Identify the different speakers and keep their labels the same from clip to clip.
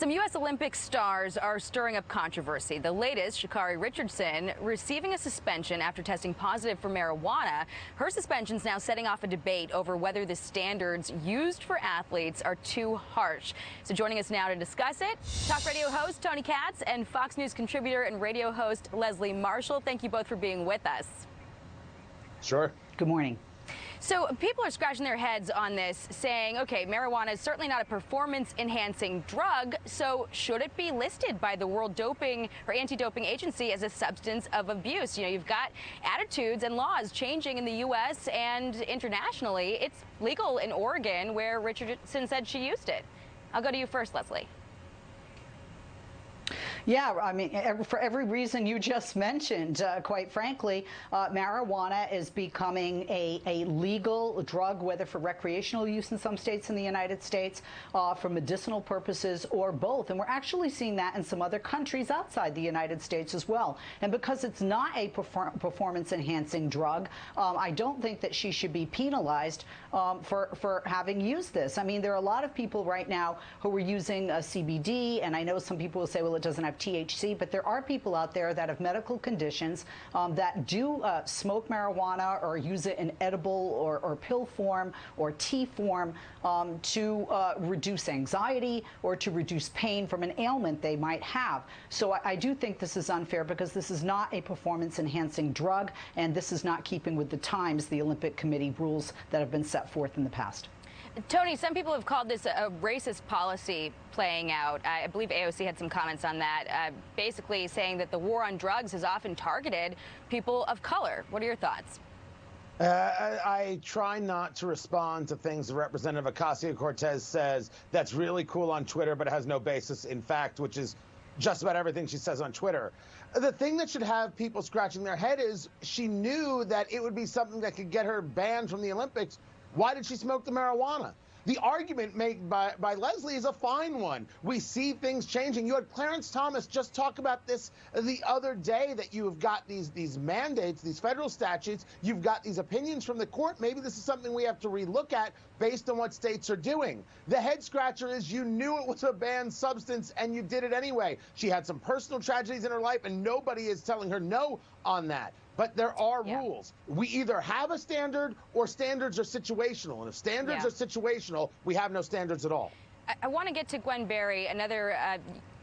Speaker 1: Some U.S. Olympic stars are stirring up controversy. The latest, Sha-Carri Richardson, receiving a suspension after testing positive for marijuana. Her suspension is now setting off a debate over whether the standards used for athletes are too harsh. So joining us now to discuss it, talk radio host Tony Katz and Fox News contributor and radio host Leslie Marshall. Thank you both for being with us.
Speaker 2: Sure.
Speaker 3: Good morning.
Speaker 1: So people are scratching their heads on this, saying, okay, marijuana is certainly not a performance-enhancing drug, so should it be listed by the World Doping or Anti-Doping Agency as a substance of abuse? You know, you've got attitudes and laws changing in the U.S. and internationally. It's legal in Oregon, where Richardson said she used it. I'll go to you first, Leslie.
Speaker 3: Yeah, I mean, for every reason you just mentioned, quite frankly, marijuana is becoming a legal drug, whether for recreational use in some states in the United States, for medicinal purposes, or both. And we're actually seeing that in some other countries outside the United States as well. And because it's not a performance-enhancing drug, I don't think that she should be penalized for having used this. I mean, there are a lot of people right now who are using CBD, and I know some people will say, well, it doesn't have THC, but there are people out there that have medical conditions that do smoke marijuana or use it in edible or pill form or tea form to reduce anxiety or to reduce pain from an ailment they might have. So I do think this is unfair because this is not a performance-enhancing drug, and this is not keeping with the times, the Olympic Committee rules that have been set forth in the past.
Speaker 1: Tony, some people have called this a racist policy playing out. I believe AOC had some comments on that, basically saying that the war on drugs has often targeted people of color. What are your thoughts?
Speaker 2: I try not to respond to things that Representative Ocasio-Cortez says that's really cool on Twitter, but has no basis in fact, which is just about everything she says on Twitter. The thing that should have people scratching their head is she knew that it would be something that could get her banned from the Olympics. Why did she smoke the marijuana? The argument made by Leslie is a fine one. We see things changing. You had Clarence Thomas just talk about this the other day, that you have got these mandates, these federal statutes. You've got these opinions from the court. Maybe this is something we have to relook at based on what states are doing. The head scratcher is you knew it was a banned substance and you did it anyway. She had some personal tragedies in her life and nobody is telling her no on that. But there are rules. We either have a standard or standards are situational. And if standards are situational, we have no standards at all.
Speaker 1: I want to get to Gwen Berry, another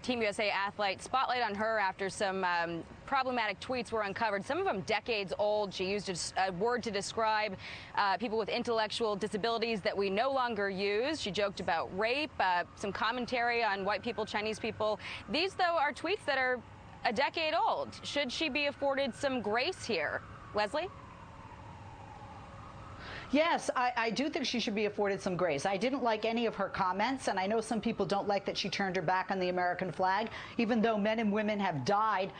Speaker 1: Team USA athlete. Spotlight on her after some problematic tweets were uncovered, some of them decades old. She used a word to describe people with intellectual disabilities that we no longer use. She joked about rape, some commentary on white people, Chinese people. These, though, are tweets that are a decade old. Should she be afforded some grace here? Leslie?
Speaker 3: Yes, I do think she should be afforded some grace. I didn't like any of her comments, and I know some people don't like that she turned her back on the American flag, even though men and women have died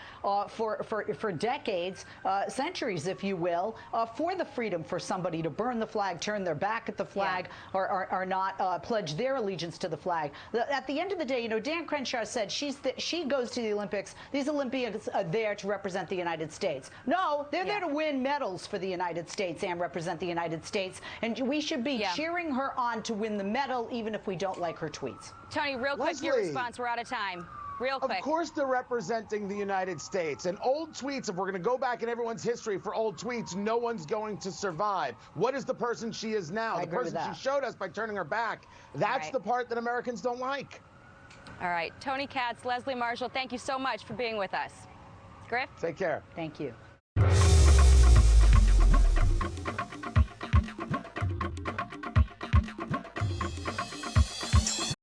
Speaker 3: for decades, centuries, if you will, for the freedom for somebody to burn the flag, turn their back at the flag, or not pledge their allegiance to the flag. At the end of the day, you know, Dan Crenshaw said she goes to the Olympics. These Olympians are there to represent the United States. No, they're there to win medals for the United States and represent the United States. And we should be cheering her on to win the medal, even if we don't like her tweets.
Speaker 1: Tony, real quick, your response. We're out of time. Real quick.
Speaker 2: Of course they're representing the United States. And old tweets, if we're going to go back in everyone's history for old tweets, no one's going to survive. What is the person she is now? The person she showed us by turning her back. That's the part that Americans don't like.
Speaker 1: All right. Tony Katz, Leslie Marshall, thank you so much for being with us. Griff?
Speaker 2: Take care.
Speaker 3: Thank you.